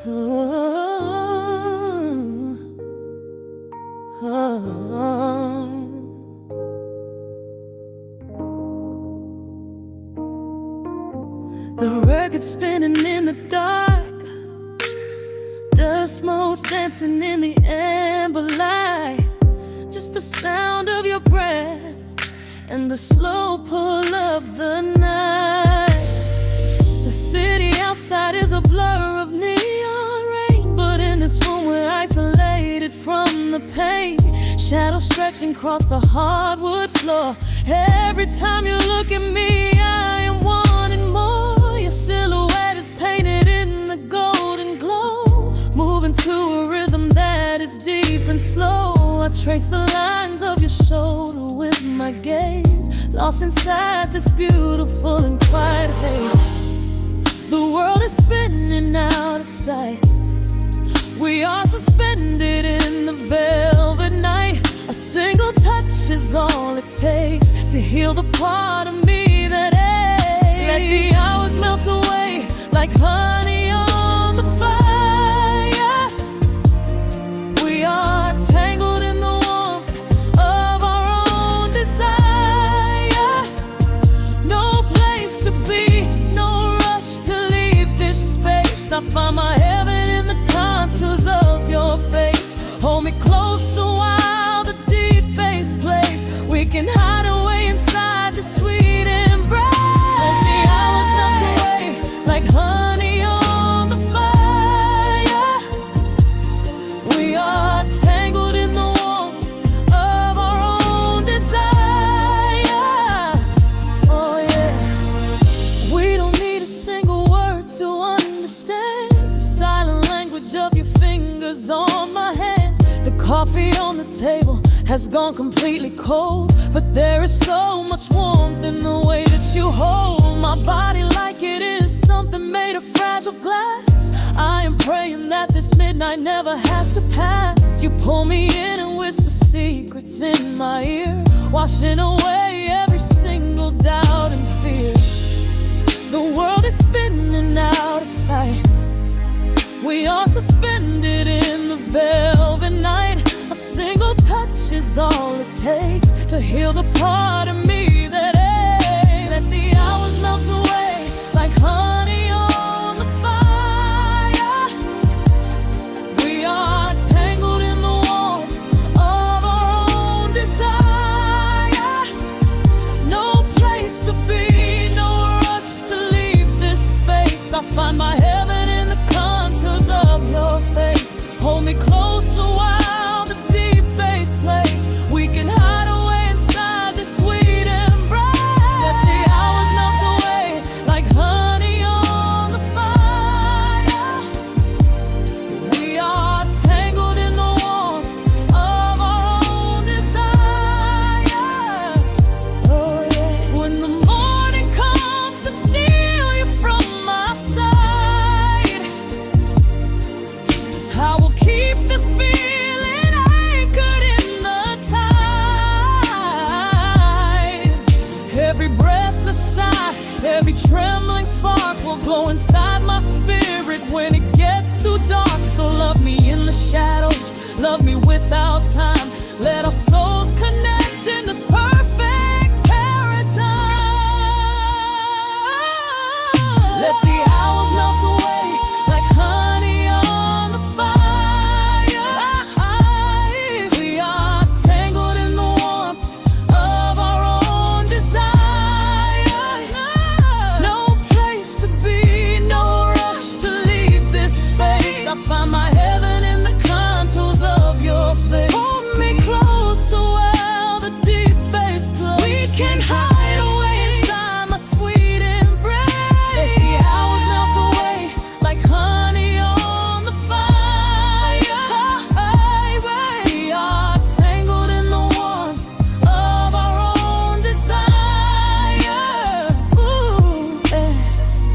The record spinning in the dark, dust motes dancing in the amber light. Just the sound of your breath and the slow pull of the night. The city outside is a blur of neon rain, but in this room we're isolated from the pain. Shadows stretching across the hardwood floor. Every time you look at me, I am wanting more. Your silhouette is painted in the golden glow, moving to a rhythm that is deep and slow. I trace the lines of your shoulder with my gaze, lost inside this beautiful and quiet haze. The world is spinning out of sight. We are suspended in the velvet night. A single touch is all it takes to heal the part of me that aches. Let the hours melt away like honey on the fire. We are tangled in the warmth of our own desire. No place to be, no rush to leave this space. I find my heaven in the contours of your face. Hold me close a while the deep bass plays. We can hide away inside the sweet embrace. Let the hours melt away like honey on the fire. We are tangled in the warmth of our own desire. Oh yeah. We don't need a single word to understand the silent language of your fingers on my hand. The coffee on the table has gone completely cold, but there is so much warmth in the way that you hold my body like it is something made of fragile glass. I am praying that this midnight never has to pass. You pull me in and whisper secrets in my ear, washing away every single doubt and fear. The world is spinning out of sight. We are suspended in the velvet night. A single touch is all it takes to heal the part of me that aches. Let the hours melt away like honey on the fire. We are tangled in the warmth of our own desire. No place to be, no rush to leave this space. I find my heaven in the contours of your face. Hold me close a while the deep bass plays. We can hide away inside this sweet embrace. Let the hours melt away like honey on the fire. We are tangled in the warmth of our own desire. Oh yeah. When the morning comes to steal you from my side, I will keep this feeling anchored in the tide. Every breathless sigh, every trembling spark will glow inside my spirit when it gets too dark. So love me in the shadows, love me without time. Let our souls connect in this perfect paradise. Let the hours melt away like honey on the fire. We are tangled in the warmth of our own desire. No place to be, no rush to leave this space. I find my heaven in the contours of your face. Hold me close so well the deep bass plays. We can hide away inside my sweet embrace. Let the hours melt away like honey on the fire. We are tangled in the warmth of our own desire. Ooh, eh.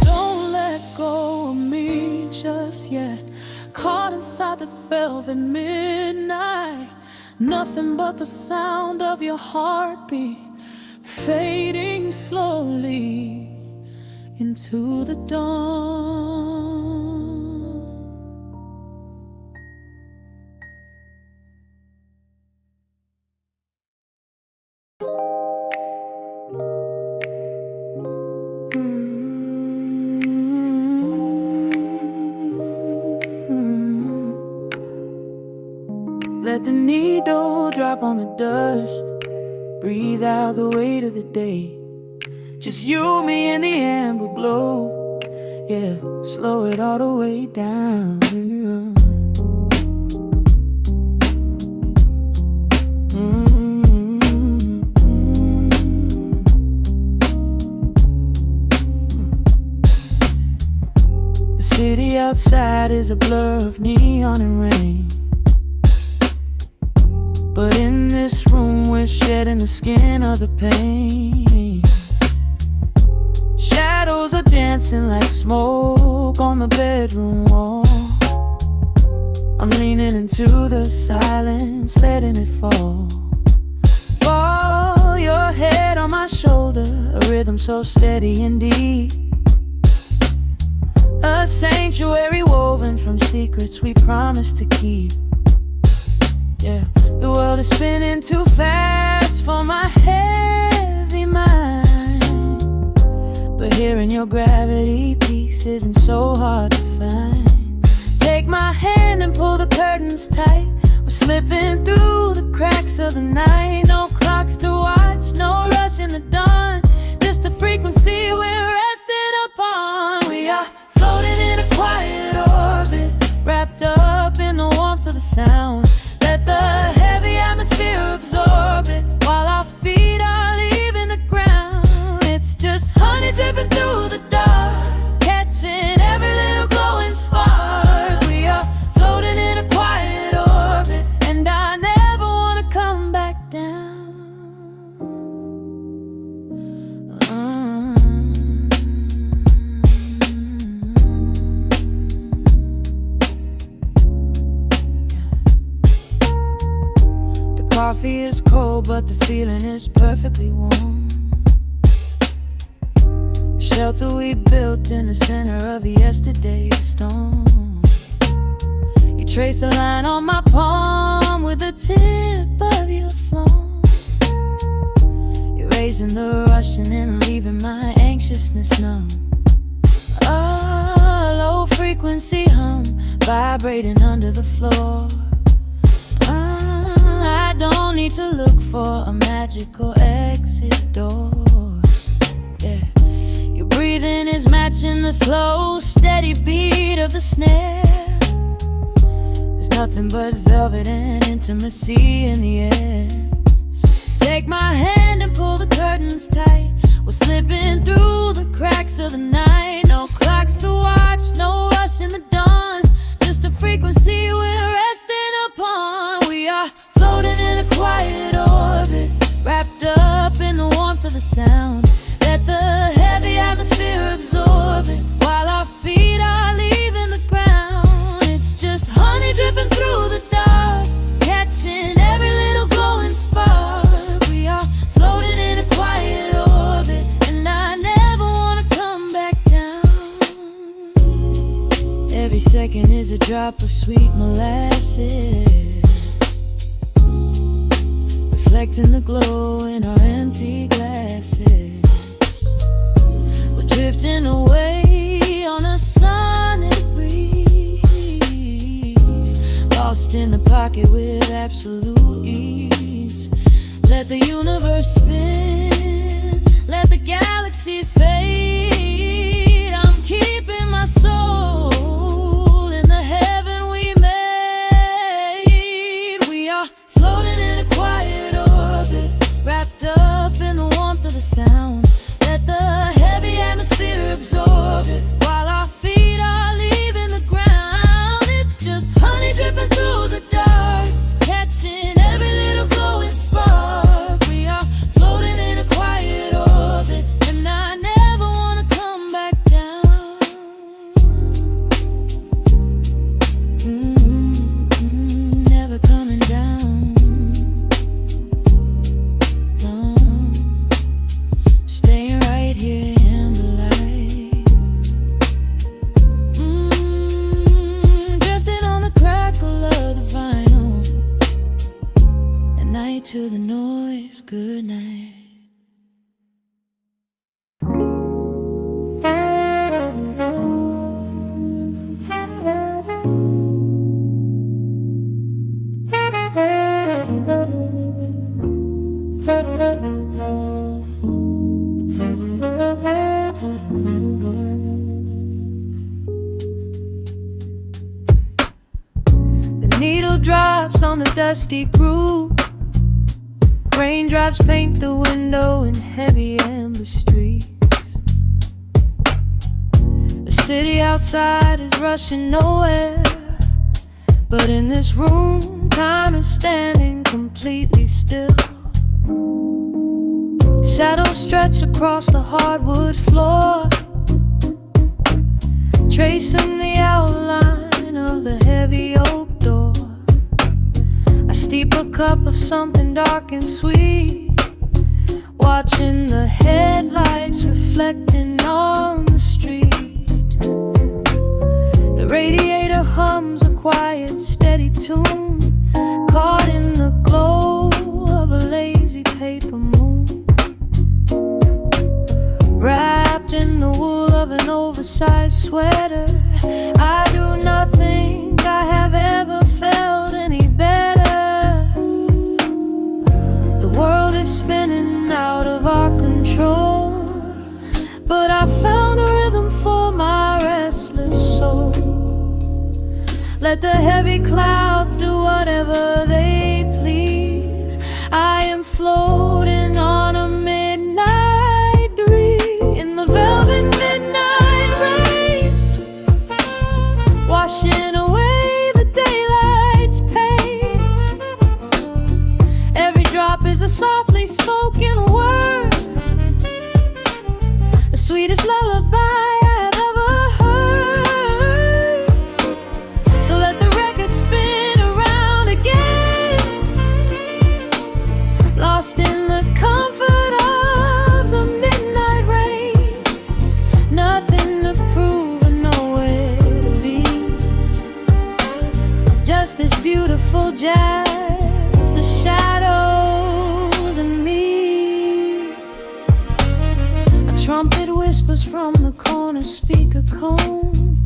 Don't let go of me just yet. Caught inside this velvet midnight. Nothing but the sound of your heartbeat fading slowly into the dawn. don't drop on the dust. Breathe out the weight of the day. Just you, me, and the amber glow. Yeah, slow it all the way down. The city outside is a blur of neon and rain, but in this room we're shedding the skin of the pain. Shadows are dancing like smoke on the bedroom wall. I'm leaning into the silence, letting it fall. Fall, your head on my shoulder, a rhythm so steady and deep. A sanctuary woven from secrets we promised to keep. Yeah, the world is spinning too fast for my heavy mind, but hearing your gravity piece isn't so hard to find. Take my hand and pull the curtains tight. We're slipping through the cracks of the night. No clocks to watch, no rush in the dawn. Just a frequency we're resting upon. We are floating in a quiet orbit, wrapped up in the warmth of the sound. Let the heavy atmosphere absorb it, while our feet are leaving the ground. It's just honey dripping through the dark, catching every little glowing spark. We are floating in a quiet orbit, and I never want to come back down. Coffee is cold, but the feeling is perfectly warm. Shelter we built in the center of yesterday's storm. You trace a line on my palm with the tip of your phone, erasing the rushing and leaving my anxiousness numb. A low frequency hum vibrating under the floor. I don't need to look for a magical exit door. Yeah, your breathing is matching the slow, steady beat of the snare. There's nothing but velvet and intimacy in the air. Take my hand and pull the curtains tight. We're slipping through the cracks of the night. No clocks to watch, no rush in the dawn. Just a frequency we're resting upon. We are floating in a quiet orbit, wrapped up in the warmth of the sound. Let the heavy atmosphere absorb it, while our feet are leaving the ground. It's just honey dripping through the dark, catching every little glowing spark. We are floating in a quiet orbit, and I never want to come back down. Every second is a drop of sweet molasses, reflecting the glow in our empty glasses. We're drifting away on a sonic breeze, lost in the pocket with absolute ease. Let the universe spin, let the galaxies fade. I'm keeping my soul in the heaven we made. We are floating in a quiet orbit, wrapped up in the warmth of the sound. Let the heavy atmosphere absorb it, while our feet are leaving the ground. It's just honey dripping through the dark, catching every little glowing spark. We are floating in a quiet orbit, and I never want to come back down. Never coming down. No, staying right here in the light. Drifting on the crackle of the vinyl. At night to the noise, good night. Dewdrops on the dusty groove. Raindrops paint the window in heavy amber streets. The city outside is rushing nowhere, but in this room, time is standing completely still. Shadows stretch across the hardwood floor, tracing the outline of the heavy oak door. I steep a cup of something dark and sweet, watching the headlights reflecting on the street. The radiator hums a quiet, steady tune, caught in the glow of a lazy paper moon. Wrapped in the wool of an oversized sweater, I do not think I have ever felt any better. The world is spinning out of our control, but I found a rhythm for my restless soul. Let the heavy clouds do whatever they please. I am floating on a midnight breeze in the velvet midnight rain, washing away the daylight's pain. Every drop is a softly spoken word, the sweetest lullaby I have ever heard. So let the record spin around again, lost in the comfort of the midnight rain. Nothing to prove and nowhere to be, just this beautiful jazz, the shadows and me. A trumpet whispers from the corner speaker cone,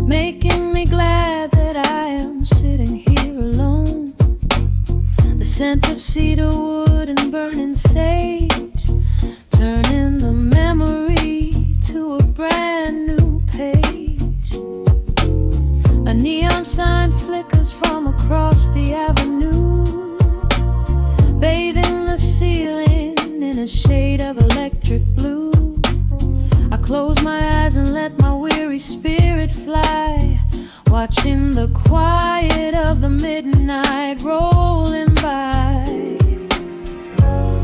making me glad that I am sitting here alone. The scent of cedar wood and burning sage, turning the memory to a brand new page. A neon sign flickers from across the avenue, bathing the ceiling in a shade of electric blue. I close my eyes and let my weary spirit fly, watching the quiet of the midnight rolling by.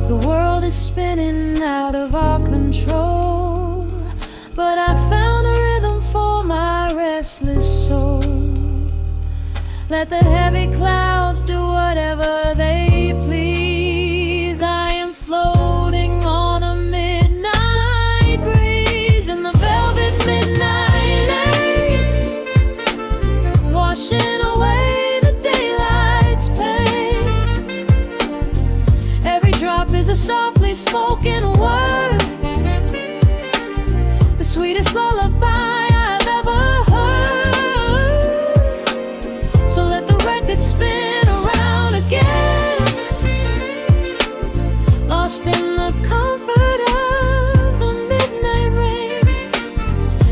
The world is spinning out of our control, but I found a rhythm for my restless soul. Let the heavy clouds do whatever they please. I am floating on a midnight breeze in the velvet midnight lane, washing away the daylight's pain. Every drop is a softly spoken word, the sweetest lullaby I've ever heard. So let the record spin around again, lost in the comfort of the midnight rain.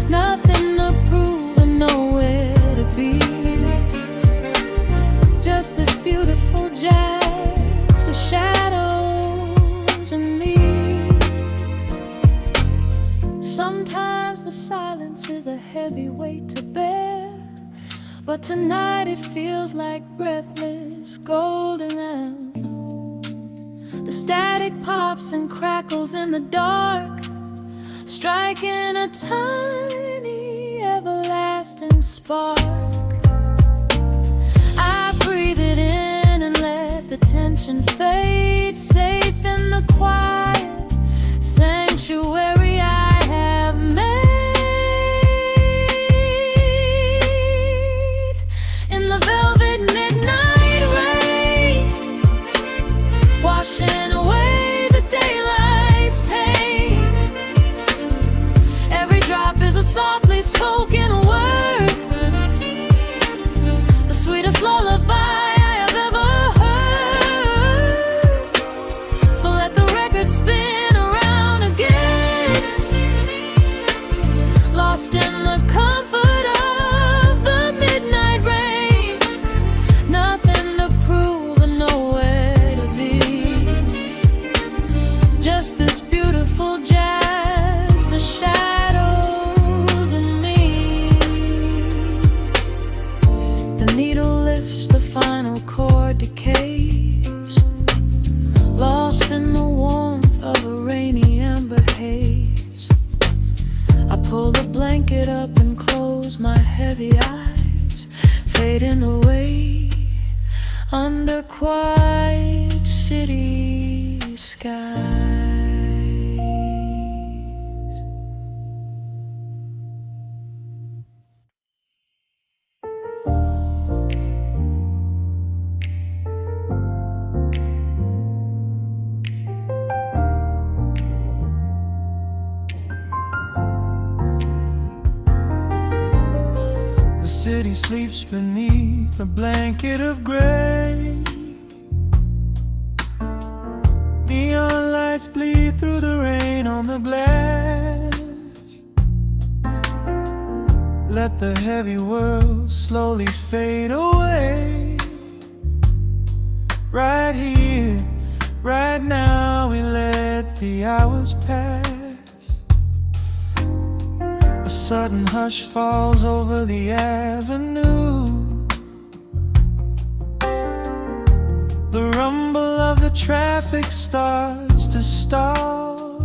Nothing to prove and nowhere to be, just this beautiful jazz, the shadows and me. Sometimes the silence is a heavy weight to bear, but tonight it feels like breathless golden air. The static pops and crackles in the dark, striking a tiny everlasting spark. I breathe it in and let the tension fade, safe in the quiet sanctuary I have made. In the velvet midnight rain, washing away the daylight's pain. Every drop is a softly spoken word, the sweetest lullaby I have ever heard. So let the record spin around again, lost in the comfort of the midnight rain. blanket up and close my heavy eyes, fading away under quiet city skies. The city sleeps beneath a blanket of gray. Neon lights bleed through the rain on the glass. Let the heavy world slowly fade away. Right here, right now, we let the hours pass. A sudden hush falls over the avenue. The rumble of the traffic starts to stall.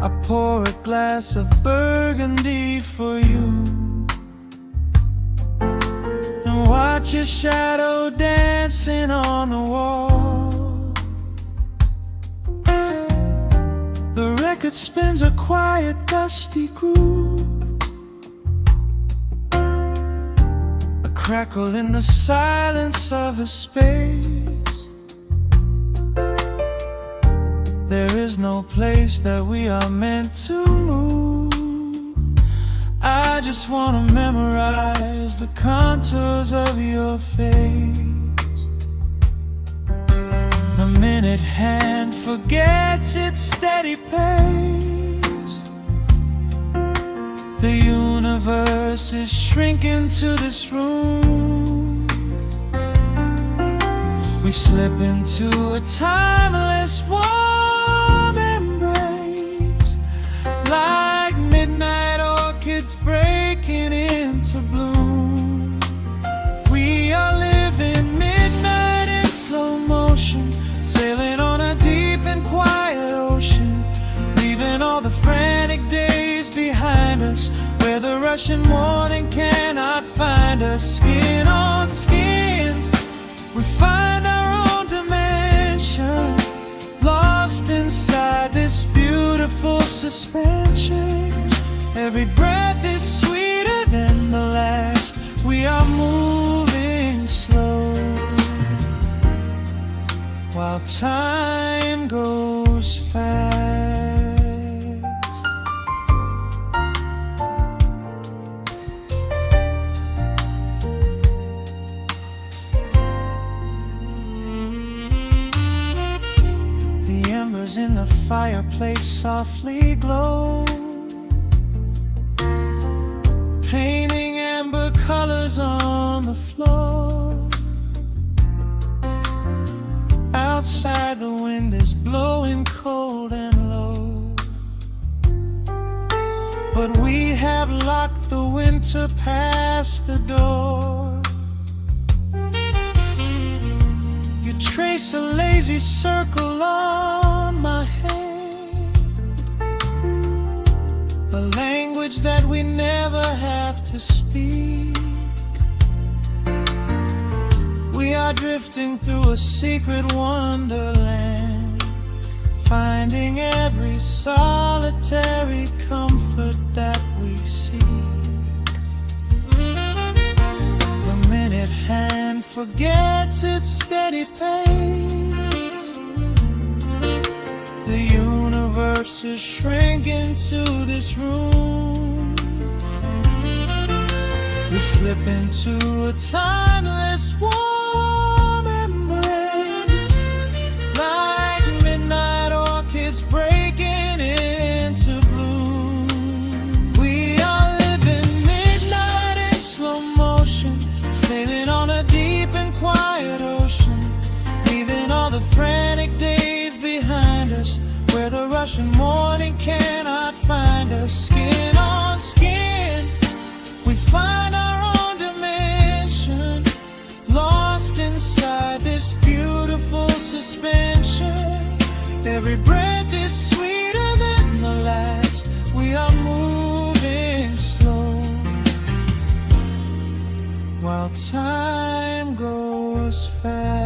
I pour a glass of burgundy for you and watch your shadow dancing on the wall. The record spins a quiet, dusty groove, a crackle in the silence of the space. There is no place that we are meant to move. I just wanna memorize the contours of your face. The minute hand forgets its steady pace. The universe is shrinking to this room. We slip into a timeless warm embrace, like midnight orchids breaking into bloom. We are living midnight in slow motion, sailing on a deep and quiet ocean, leaving all the frantic days behind us, where the rushing morning cannot find us. Skin on skin, we find our own dimension, lost inside this beautiful suspension. Every breath is sweeter than the last. We are moving slow, while time goes fast. The embers in the fireplace softly glow, painting amber colors on the floor. Outside the wind is blowing cold and low, but we have locked the winter past the door. You trace a lazy circle on my hand, a language that we never have to speak. We are drifting through a secret wonderland, finding every solitary comfort that we seek. The minute hand forgets its steady pace. The universe is shrinking to this room. We slip into a timeless warm embrace, like midnight orchids breaking into bloom. We are living midnight in slow motion, sailing on a deep and quiet ocean, leaving all the frantic days behind us, where the rushing morning cannot find us. Skin on skin, we find our own dimension, lost inside this beautiful suspension. Every breath is sweeter than the last. We are moving while time goes fast.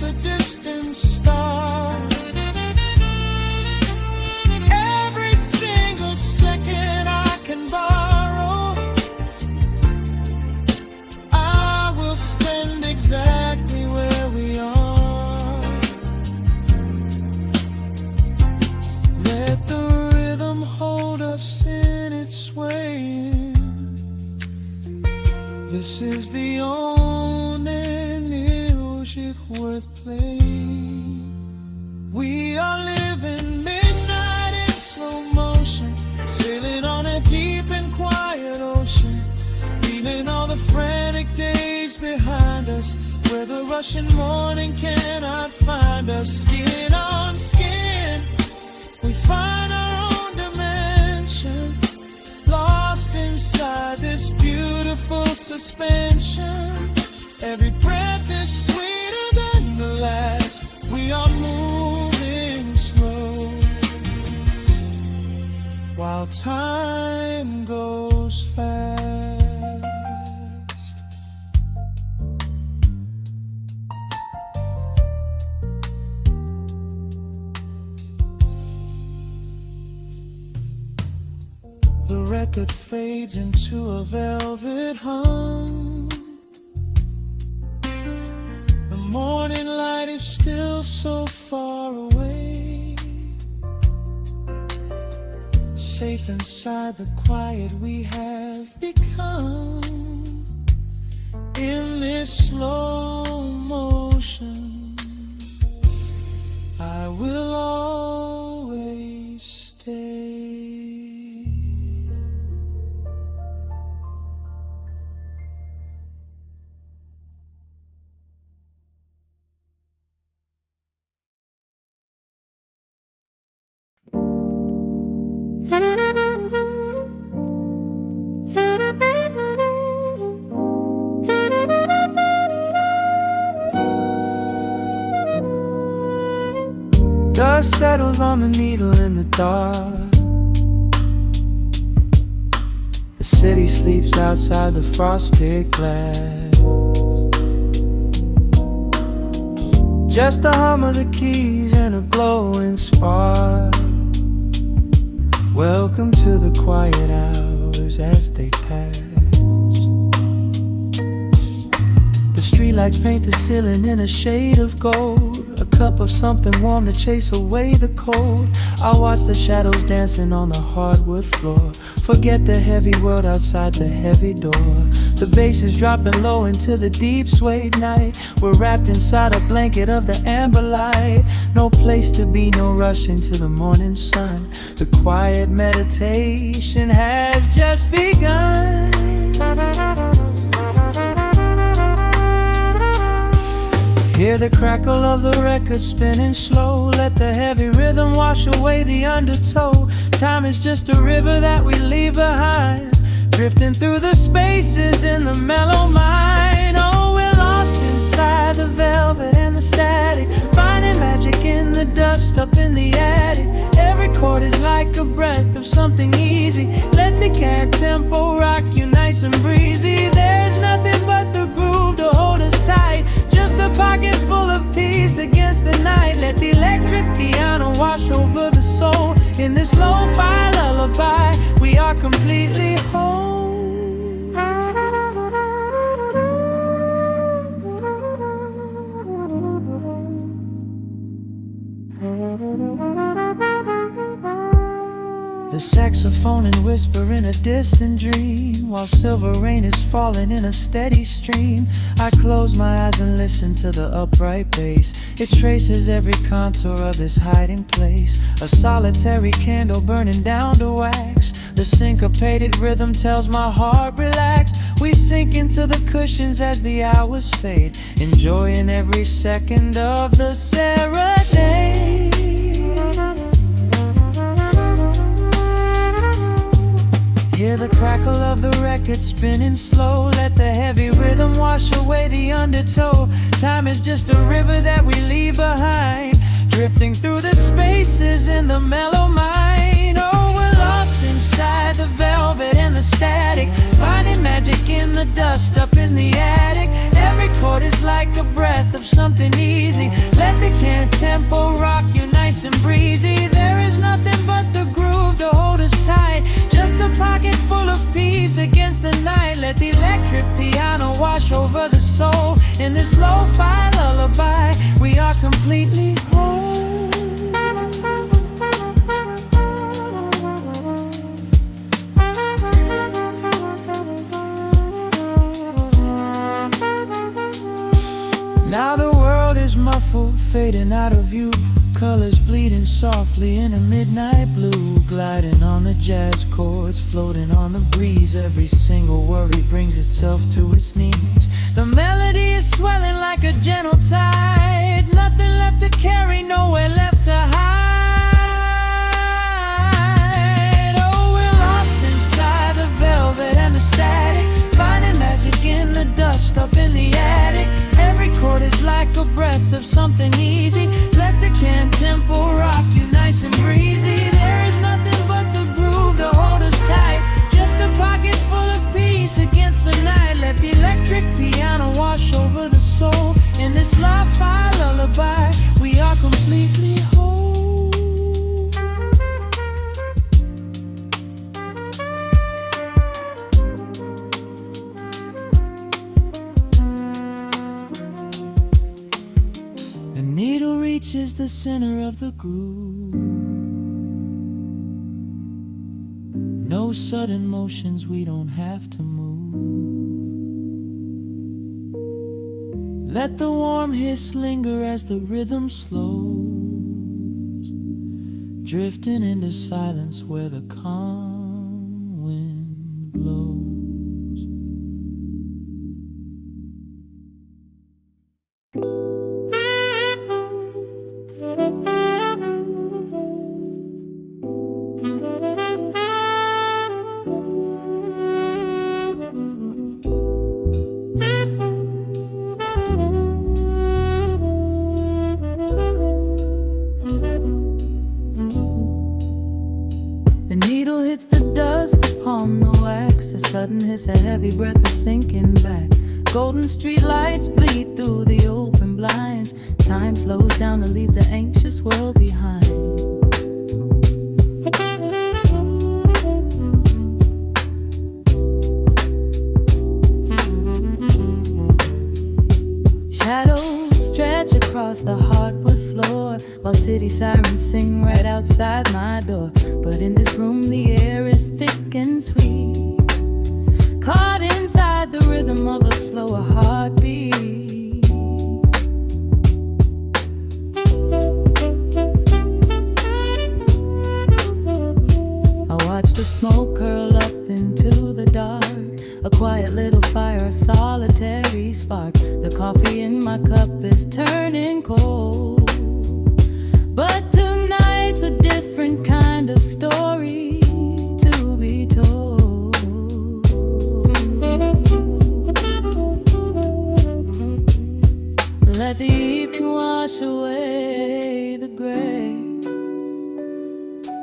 A distant star. Every single second I can borrow, I will spend exactly where we are. Let the rhythm hold us in its swaying. This is the only music worth playing. We are living midnight in slow motion, sailing on a deep and quiet ocean, leaving all the frantic days behind us, where the rushing morning cannot find us. Skin on skin, we find our own dimension, lost inside this beautiful suspension. Every breath is sweeter than the last. We are moving slow, while time goes fast. The record fades into a velvet hum. The morning light is still so far away. Safe inside the quiet we have become. In this slow motion, I will always stay. Dust settles on the needle in the dark. The city sleeps outside the frosted glass. Just the hum of the keys and a glowing spark. Welcome to the quiet hours as they pass. The streetlights paint the ceiling in a shade of gold. A cup of something warm to chase away the cold. I watch the shadows dancing on the hardwood floor. Forget the heavy world outside the heavy door. The bass is dropping low into the deep suede night. We're wrapped inside a blanket of the amber light. No place to be, no rush into the morning sun. The quiet meditation has just begun. Hear the crackle of the record spinning slow. Let the heavy rhythm wash away the undertow. Time is just a river that we leave behind, drifting through the spaces in the mellow mind. Oh, we're lost inside the velvet and the static, finding magic in the dust up in the attic. Every chord is like a breath of something easy. Let the cat tempo rock you nice and breezy. There's nothing but the groove to hold us tight. Just a pocket full of peace against the night. Let the electric piano wash over the soul. In this lo-fi lullaby, we are completely whole. The saxophone and whisper in a distant dream, while silver rain is falling in a steady stream. I close my eyes and listen to the upright bass. It traces every contour of this hiding place. A solitary candle burning down to wax. The syncopated rhythm tells my heart relax. We sink into the cushions as the hours fade, enjoying every second of the serenade. Hear the crackle of the record spinning slow. Let the heavy rhythm wash away the undertow. Time is just a river that we leave behind, drifting through the spaces in the mellow mind. Oh, we're lost inside the velvet and the static, finding magic in the dust up in the attic. Every chord is like a breath of something easy. Let the can tempo rock you nice and breezy. There is nothing but the groove to hold us tight, just a pocket full of peace against the night. Let the electric piano wash over the soul. In this lo-fi lullaby, we are completely whole. Now the world is muffled, fading out of view. Colors bleeding softly in a midnight blue, gliding on the jazz chords, floating on the breeze. Every single worry brings itself to its knees. The melody is swelling like a gentle tide. Nothing left to carry, nowhere left to hide. Oh, we're lost inside the velvet and the static, finding magic in the dust up in the attic. Every chord is like a breath of something easy. Let the can tempo rock you nice and breezy. There is nothing but the groove to hold us tight, just a pocket full of peace against the night. Let the electric piano wash over the soul. In this lo-fi lullaby, we are completely whole. The needle reaches the center of the groove. No sudden motions, we don't have to move. Let the warm hiss linger as the rhythm slows, drifting into silence where the calm wind blows. The needle hits the dust upon the wax. A sudden hiss, a heavy breath is sinking back. Golden street lights bleed through the open blinds. Time slows down to leave the anxious world behind. Shadows stretch across the hardwood floor, while city sirens sing right outside my door. But in this room the air is thick and sweet, caught inside the rhythm of a slower heartbeat. I watch the smoke curl up into the dark, a quiet little fire, a solitary spark. The coffee in my cup is turning cold, but tonight's a different kind of story to be told. Let the evening wash away the gray.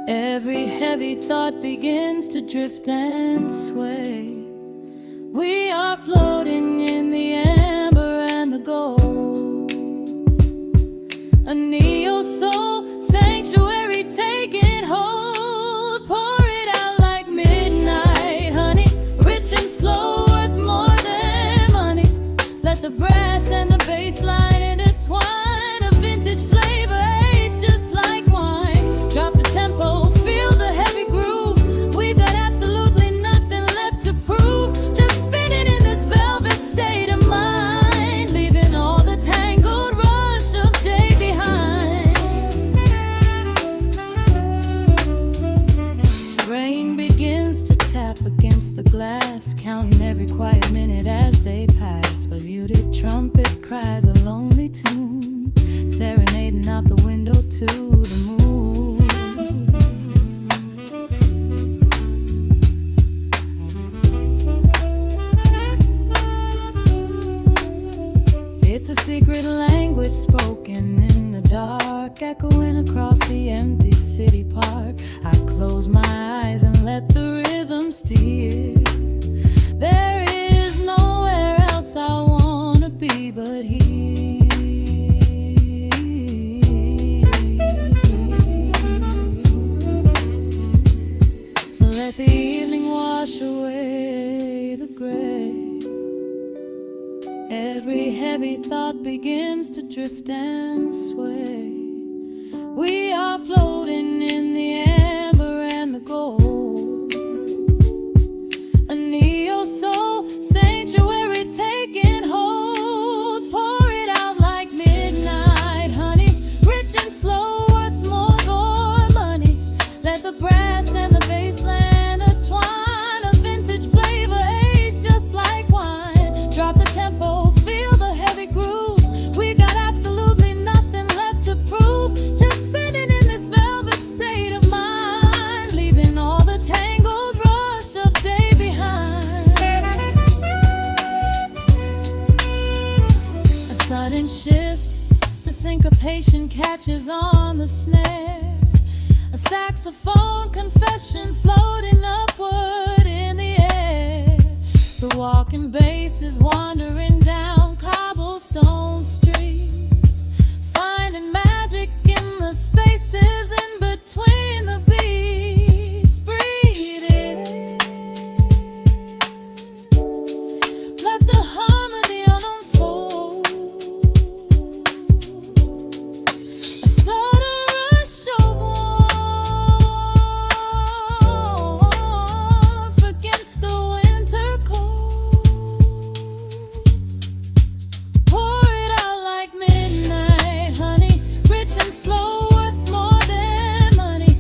Every heavy thought begins to drift and sway. We are floating in the amber and the gold, a neo-soul sanctuary taking hold. Pour it out like midnight honey, rich and slow, worth more than money. Let the brass and the bass line intertwine, a vintage flavor aged just like wine. Drop the tempo, feel the heavy groove. to the moon. It's a secret language spoken in the dark, echoing across the empty city park. I close my eyes and let the rhythm steer. There is nowhere else I wanna be but here. Let the evening wash away the gray. Every heavy thought begins to drift and sway. We are floating in the amber and the gold, a neo-soul sanctuary taking hold. Pour it out like midnight honey, rich and slow, worth more than money. Let the brass and the bassline entwine, a vintage flavor aged just like wine. Drop the tempo, feel the heavy groove. We got absolutely nothing left to prove, just spinning in this velvet state of mind, leaving all the tangled rush of day behind. A sudden shift, the syncopation catches on the snare. A saxophone confession floating upward in the air. The walking bass is wandering down cobblestone streets, finding magic in the spaces in between the beats. Breathe it in, let the harmony unfold. A sudden rush of warmth against the winter cold. Pour it out like midnight honey, rich and slow, worth more than money.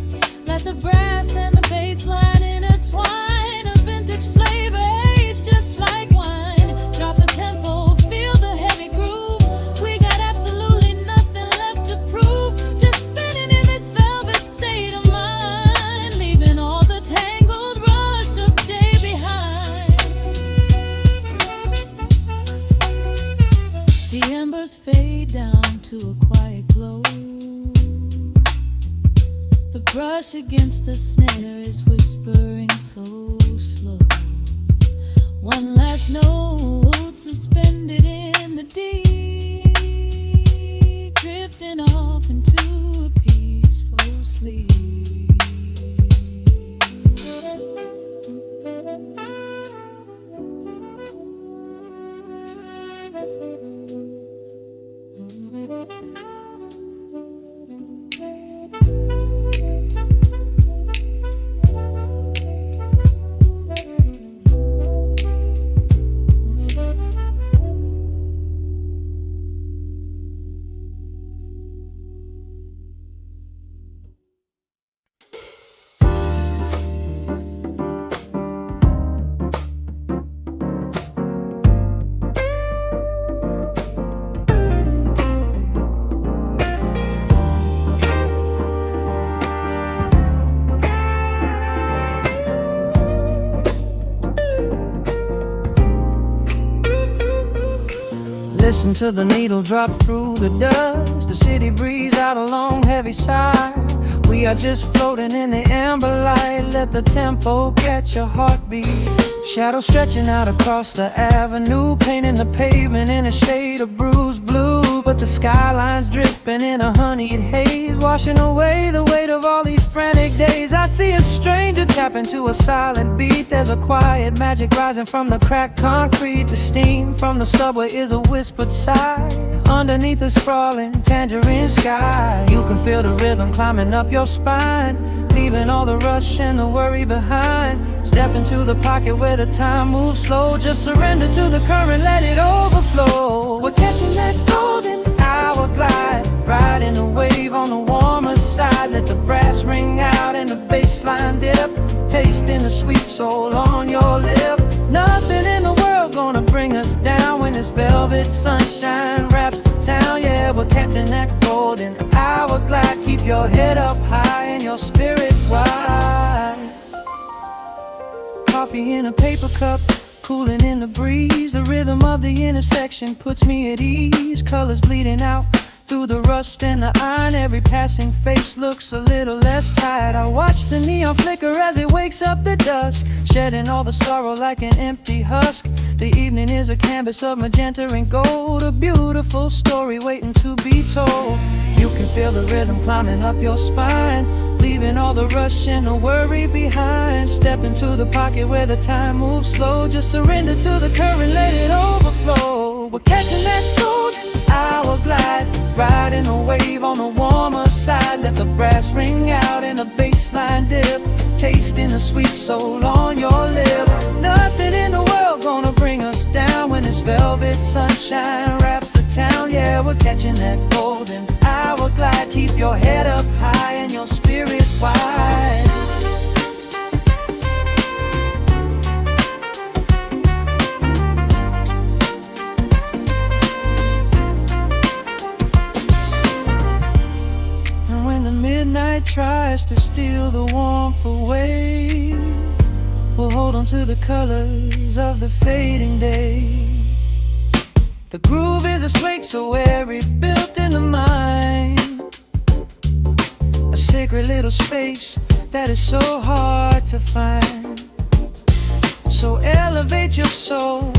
Let the brass and the bassline intertwine, a vintage flavor aged just like wine. Drop the tempo, feel the heavy groove. We got absolutely nothing left to prove, just spinning in this velvet state of mind, leaving all the tangled rush of day behind. The embers fade down to a quiet glow. The brush against the snare is whispering so slow. One last note suspended in the deep, drifting off into a peaceful sleep. Listen to the needle drop through the dust. The city breeze out a long heavy sigh. We are just floating in the amber light. Let the tempo catch your heartbeat. Shadows stretching out across the avenue, painting the pavement in a shade of bruised blue. But the skyline's dripping in a honeyed haze, washing away the weight of all these frantic days. I see a stranger tap into a silent beat. There's a quiet magic rising from the cracked concrete. The steam from the subway is a whispered sigh underneath the sprawling tangerine sky. You can feel the rhythm climbing up your spine, leaving all the rush and the worry behind. Step into the pocket where the time moves slow. Just surrender to the current, let it overflow. We're catching that golden hour glide, riding the wave on the warmer side. Let the brass ring out and the bass line dip, tasting the sweet soul on your lip. Nothing in the world gonna bring us down when this velvet sunshine wraps the town. Yeah, we're catching that golden hour glide. your head up high and your spirit wide. Coffee in a paper cup, cooling in the breeze. The rhythm of the intersection puts me at ease. Colors bleeding out through the rust and the iron. Every passing face looks a little less tired. I watch the neon flicker as it wakes up the dusk, shedding all the sorrow like an empty husk. The evening is a canvas of magenta and gold, a beautiful story waiting to be told. You can feel the rhythm climbing up your spine, leaving all the rush and the worry behind. Step into the pocket where the time moves slow. Just surrender to the current, let it overflow. We're catching that golden hour glide, riding a wave on the warmer side. Let the brass ring out and the bass line dip, tasting the sweet soul on your lip. Nothing in the world gonna bring us down when this velvet sunshine wraps the town. Yeah, we're catching that golden hour glide. Keep your head up high and your spirit wide. Midnight tries to steal the warmth away. We'll hold on to the colors of the fading day. The groove is a swing so airy, built in the mind, a sacred little space that is so hard to find. So elevate your soul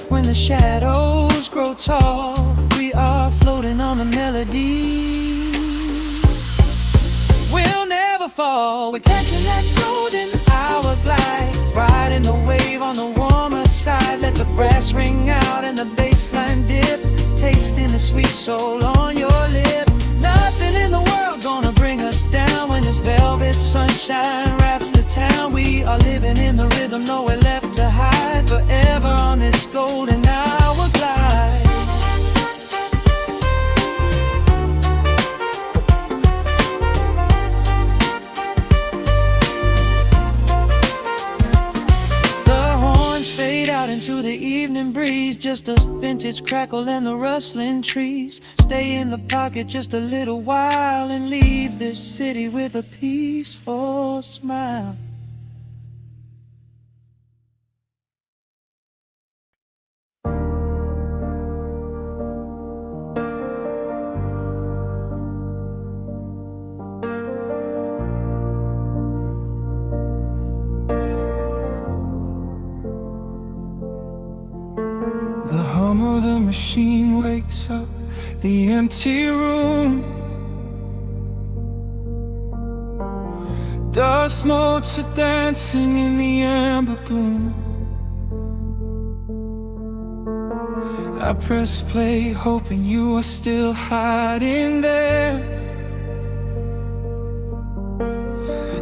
when the shadows grow tall. We are floating on the melody, we'll never fall. We're catching that golden hour glide, riding the wave on the warmer side. Let the brass ring out and the bass line dip, tasting the sweet soul on your lip. Nothing in the world gonna bring us down when this velvet sunshine wraps the town. We are living in the rhythm, nowhere left to hide, forever on this golden hour glide. Into the evening breeze, just a vintage crackle and the rustling trees. Stay in the pocket just a little while and leave this city with a peaceful smile. The hum of the machine wakes up the empty room. Dust motes are dancing in the amber gloom. I press play hoping you are still hiding there.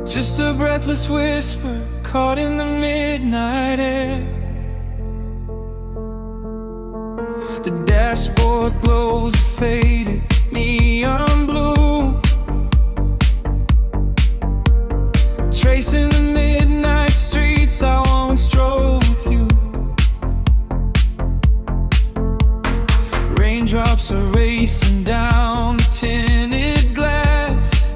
Just a breathless whisper caught in the midnight air. The dashboard glows a faded neon blue, tracing the midnight streets I once drove with you. Raindrops are racing down the tinted glass,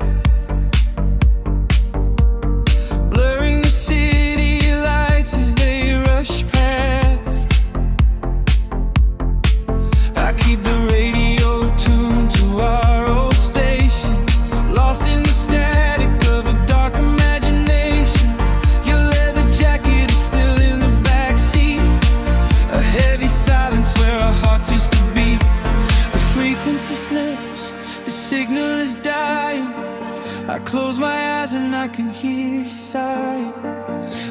blurring the city lights as they rush past. I keep the radio tuned to our old station, lost in the static of a dark imagination. Your leather jacket is still in the backseat, a heavy silence where our hearts used to beat. The frequency slips, the signal is dying. I close my eyes and I can hear you sighing.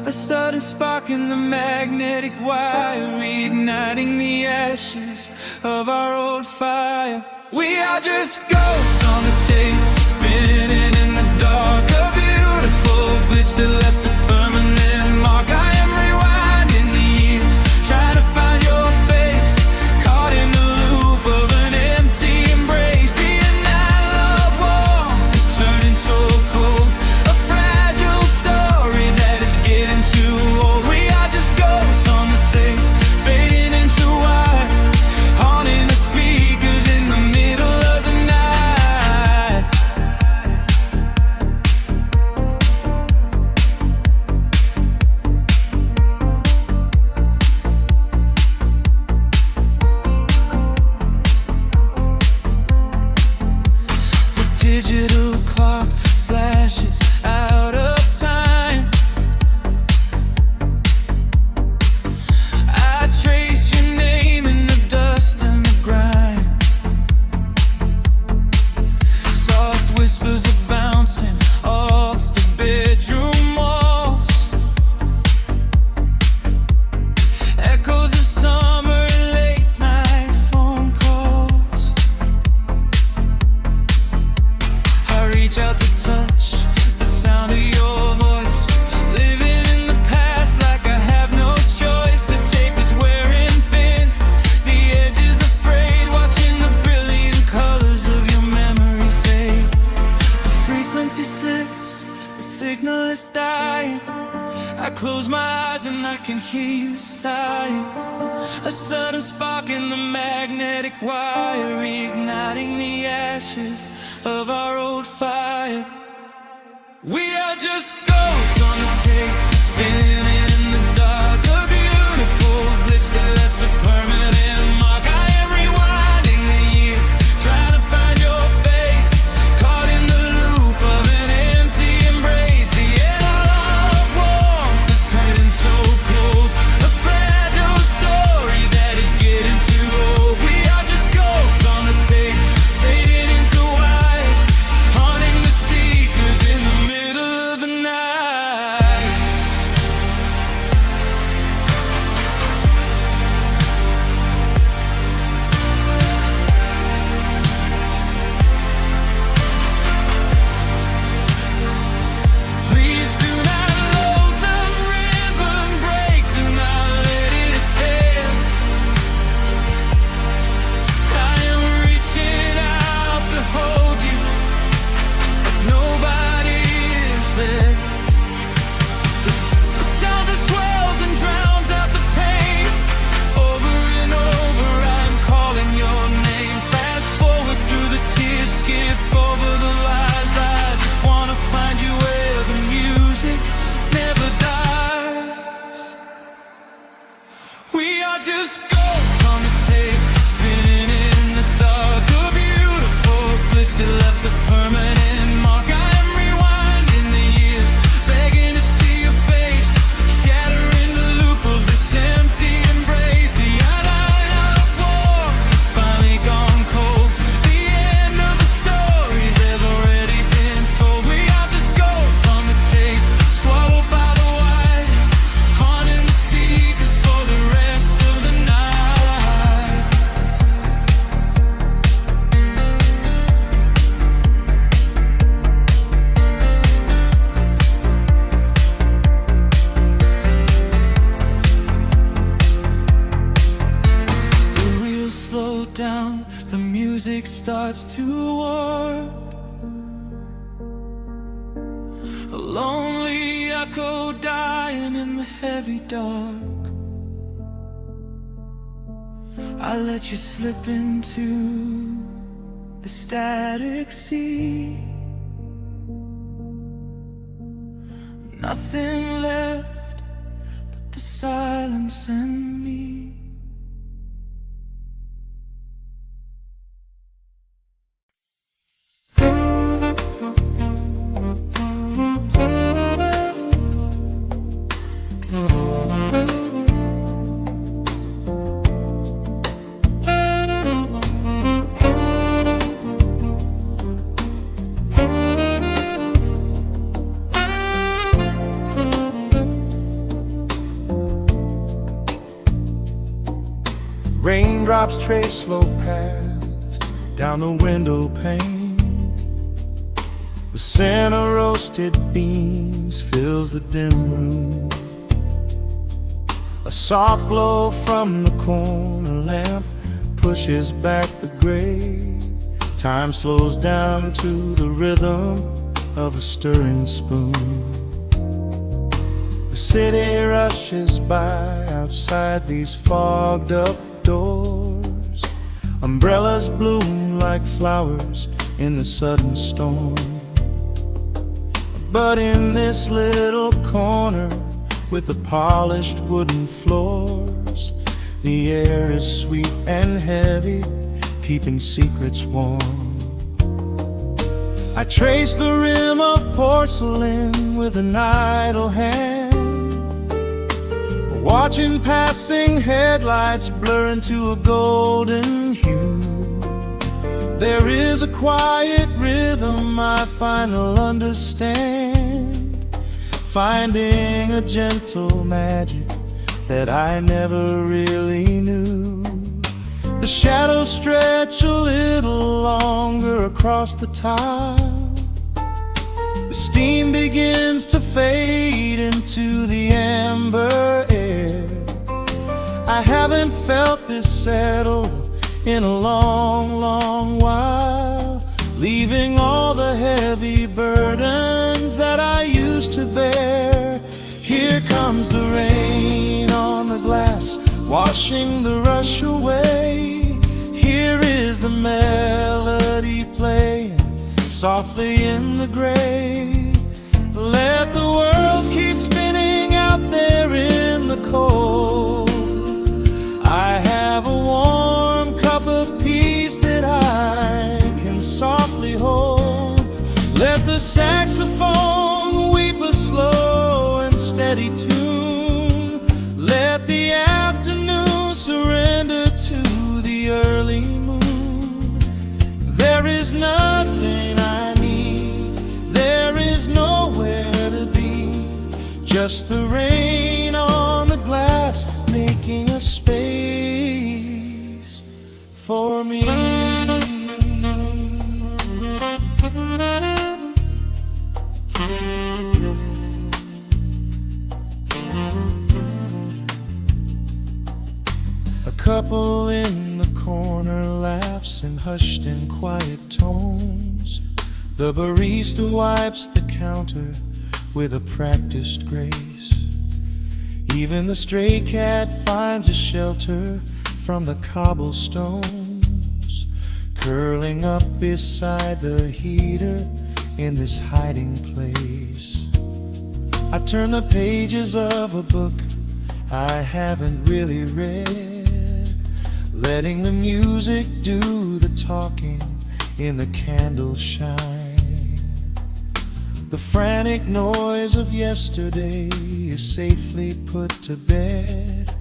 A sudden spark in the magnetic wire, reigniting the ashes of our old fire. We are just ghosts on the tape, spinning in the dark. A beautiful glitch that left a permanent mark. I am rewinding the years, trying to find your face, caught in the loop of an empty embrace. The analog warmth is turning so cold, a fragile story that is getting too old. We are just ghosts on the tape, fading into white, haunting the speakers in the middle of the night. digital clock flashes out of time. I trace your name in the dust and the grime. Soft whispers are bouncing off the bedroom walls. Echoes of summer late night phone calls. I reach out to touch the sound of your voice, living in the past like I have no choice. The tape is wearing thin, the edge is afraid, watching the brilliant colors of your memory fade. The frequency slips, the signal is dying. I close my eyes and I can hear you sighing. A sudden spark in the magnetic wire, reigniting the ashes of our old fire. We are just ghosts on the tape, spinning in the dark. A beautiful glitch that left a permanent mark. I am rewinding the years, trying to find your face, caught in the loop of an empty embrace. The air of warmth is turning so cold, a fragile story that is getting too old. We are just ghosts on the tape, fading into white, haunting the speakers in the middle of the night. Please do not load the ribbon break, do not let it tear. I am reaching out to hold you, but nobody is there. The sound that swells and drowns out the pain. Over and over I'm calling your name. Fast forward through the tears, skip over the lies. I just wanna find you where the music never dies. We are just ghosts on the tape, spinning in the dark. A beautiful glitch that left a permanent mark. I am rewinding the years, begging to see your face, shattering the loop of this empty embrace. The line of war has finally gone cold. The end of the stories has already been told. We are just ghosts on the tape, swallowed by the white, haunting the speakers for the rest of the night. The reels slow down, the music starts to warp. A lonely echo dying in the heavy dark. I let you slip into the static sea. Nothing left but the silence and me. Raindrops trace slow paths down the window pane. The scent of roasted beans fills the dim room. A soft glow from the corner lamp pushes back the gray. Time slows down to the rhythm of a stirring spoon. The city rushes by outside these fogged up doors. Umbrellas bloom like flowers in the sudden storm. But in this little corner with the polished wooden floors, the air is sweet and heavy, keeping secrets warm. I trace the rim of porcelain with an idle hand, watching passing headlights blur into a golden hue. There is a quiet rhythm I finally understand, finding a gentle magic that I never really knew. The shadows stretch a little longer across the tile. The steam begins to fade into the amber air. I haven't felt this settled in a long, long while, leaving all the heavy burdens that I used to bear. Here comes the rain on the glass, washing the rush away. Here is the melody playing softly in the gray. Let the world keep spinning out there in the cold. I have a warm cup of peace that I can softly hold. Let the saxophone weep a slow and steady tune. Let the afternoon surrender to the early moon. There is nothing I need, there is nowhere to be, just the rain on the glass making a space for me. A couple in the corner laughs in hushed and quiet tones. The barista wipes the counter with a practiced grace. Even the stray cat finds a shelter from the cobblestones, curling up beside the heater in this hiding place. I turn the pages of a book I haven't really read, letting the music do the talking in the candle shine. The frantic noise of yesterday is safely put to bed,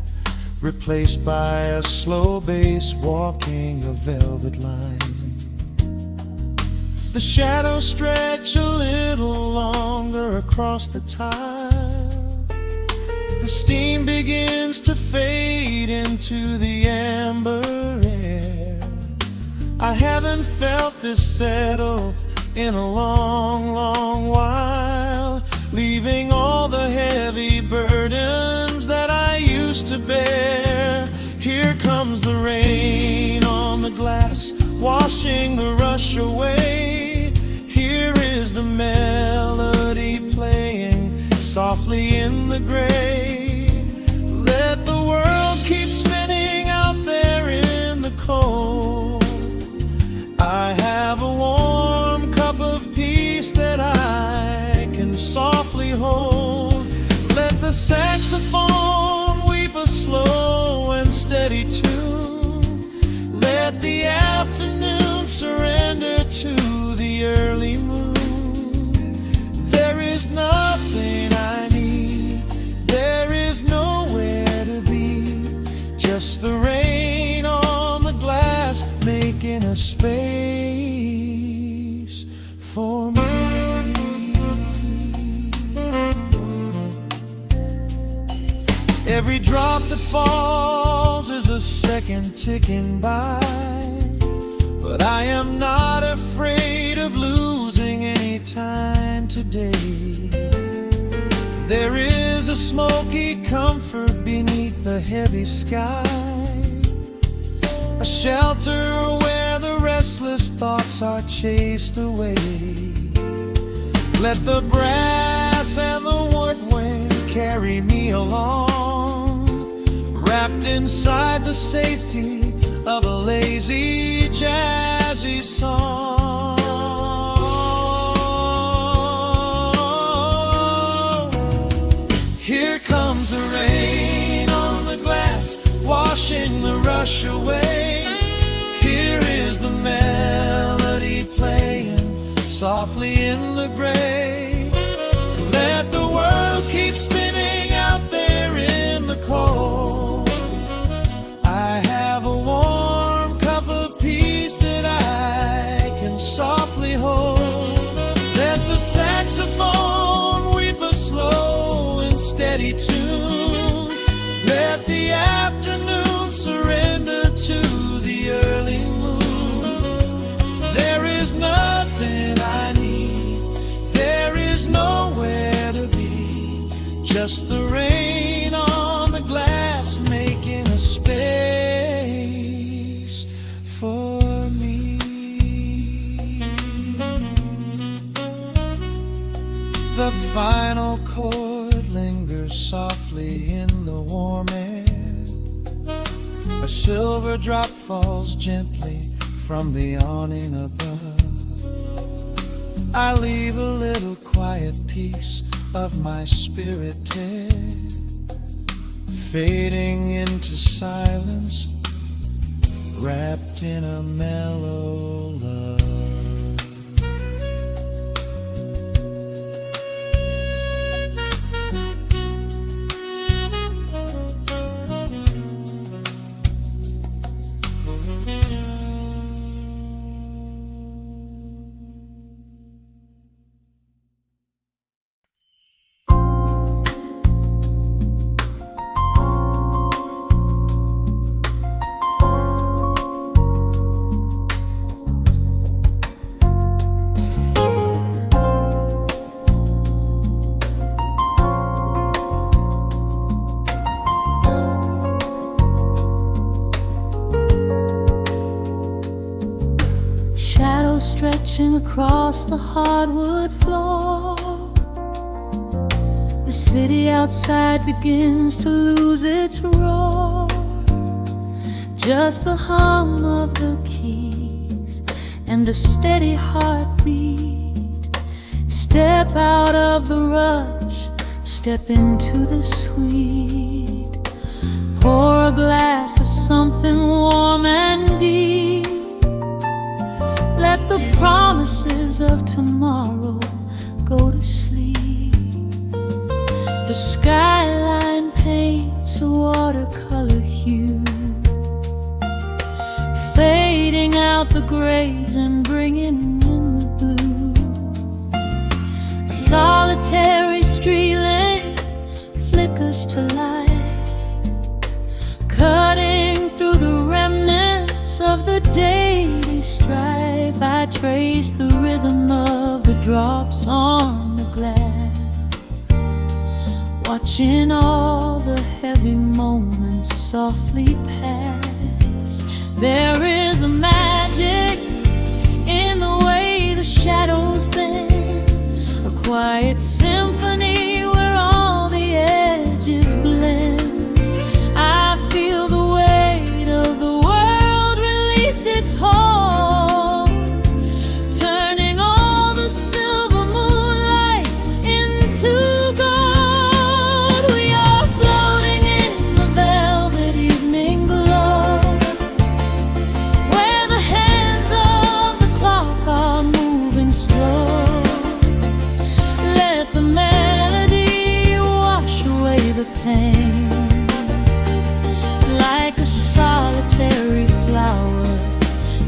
replaced by a slow bass walking a velvet line. The shadows stretch a little longer across the tile. The steam begins to fade into the amber air. I haven't felt this settle in a long, long while, leaving all the heavy burdens that I used to bear. Here comes the rain on the glass, washing the rush away. Here is the melody playing softly in the gray. Let the world keep spinning out there in the cold. I have a warm cup of peace that I can softly hold. Let the saxophone weep a slow and steady tune. Let the afternoon surrender to the early moon. There is nothing I need, there is nowhere to be, just the rain on the glass making a space for me. Every drop that falls is a second ticking by, but I am not afraid of losing any time today. There is a smoky comfort beneath the heavy sky, a shelter where the restless thoughts are chased away. Let the brass and the woodwind carry me along, wrapped inside the safety of a lazy, jazzy song. Here comes the rain on the glass, washing the rush away. Here is the melody playing softly in the gray. Let the world keep spinning out there in the cold. I have a warm cup of peace that I can softly hold. Let the saxophone weep a slow and steady tune. Let the afternoon surrender to the early moon. There is nothing I need, there is nowhere to be, just the rain on the glass making a space for me. The final chord lingers softly in the warm air. A silver drop falls gently from the awning above. I leave a little quiet piece of my spirit there, fading into silence, wrapped in a mellow love. Stretching across the hardwood floor, the city outside begins to lose its roar. Just the hum of the keys and a steady heartbeat. Step out of the rush, step into the sweet. Pour a glass of something warm and deep. Let the promises of tomorrow go to sleep. The skyline paints a watercolor hue, fading out the grays and bringing in the blue. A solitary street lamp flickers to light, cutting through the remnants of the daily strife. I trace the rhythm of the drops on the glass, watching all the heavy moments softly pass. There is a magic in the way the shadows bend, a quiet symphony where all the edges blend. I feel the weight of the world release its hold, turning all the silver moonlight into gold. We are floating in the velvet evening glow, where the hands of the clock are moving slow. Let the melody wash away the pain, like a solitary flower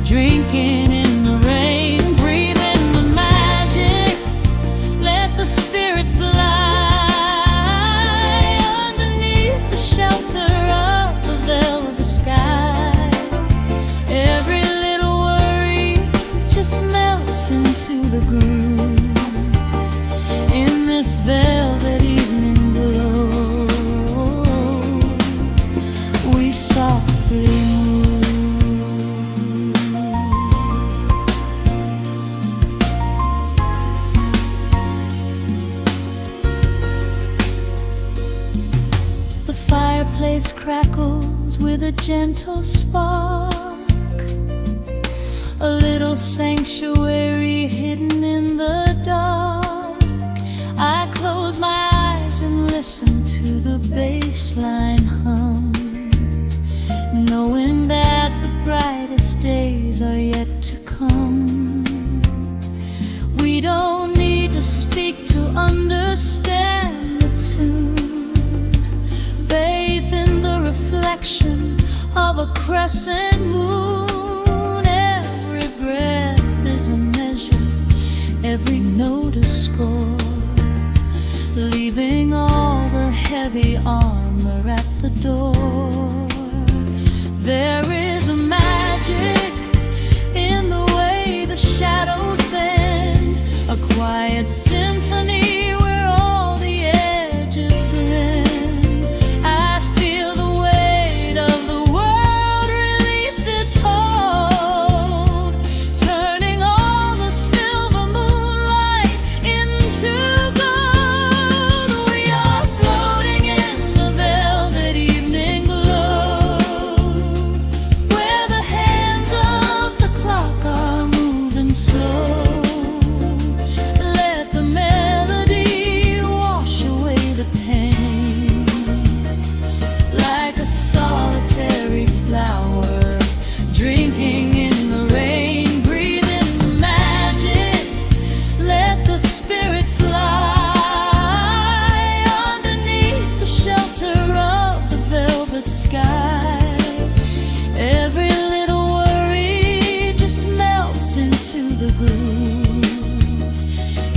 drinking in the rain. Breathe in the magic, let the spirit fly underneath the shelter of the velvet sky. Every little worry just melts into the groove in this velvet evening glow. We softly move. The fireplace crackles with a gentle spark, a little sanctuary hidden in the dark. I close my eyes and listen to the bass line hum, knowing that the brightest days are yet to come. We We don't need to speak to understand the tune. Bathe in the reflection of a crescent moon. Every breath is a measure, every note a score, leaving all the heavy armor at the door. There is a magic in the way the shadows bend, a quiet symphony where all the edges blend. I feel the weight of the world release its hold, turning all the silver moonlight into gold. We are floating in the velvet evening glow, where the hands of the clock are moving slow. Let the melody wash away the pain, like a solitary flower drinking in the rain. Breathe in the magic, let the spirit fly underneath the shelter of the velvet sky. Every little worry just melts into the groove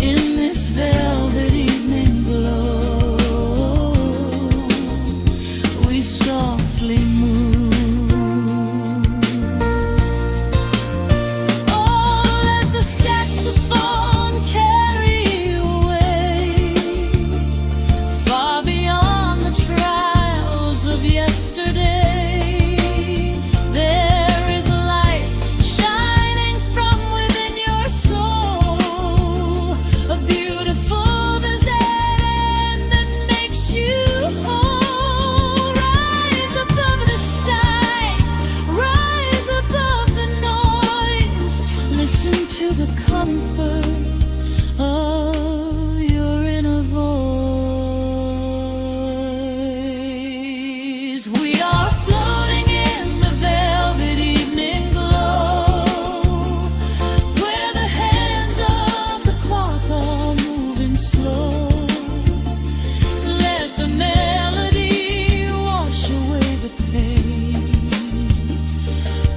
in this velvet evening glow. We softly move. Oh, let the saxophone carry you away, far beyond the trials of yesterday. There is a light shining from within your soul, a beautiful vision that makes you whole. Rise above the sky, rise above the noise. Listen to the comfort of your inner voice. We are floating in the velvet evening glow, where the hands of the clock are moving slow. Let the melody wash away the pain,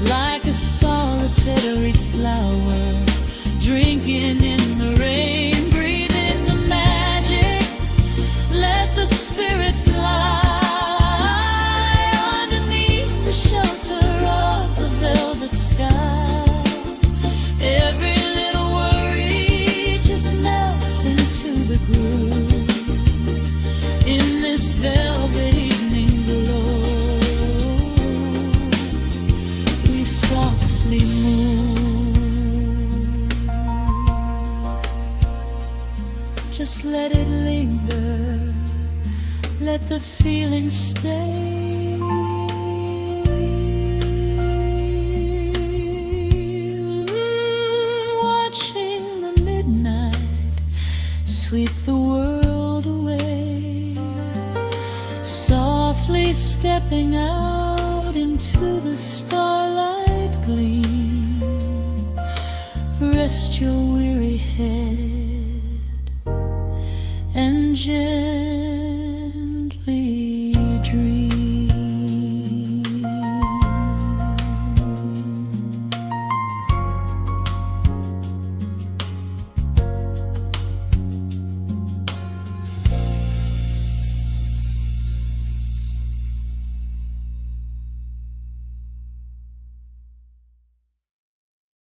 like a solitary flower drinking in the rain. Breathe in the magic, let the spirit fly underneath the shelter of the velvet sky. Every little worry just melts into the groove in this velvet evening glow. We softly move. Just let it linger, let the feeling stay. Watching the midnight sweep the world away, softly stepping out into the starlight gleam. Rest your weary head and gently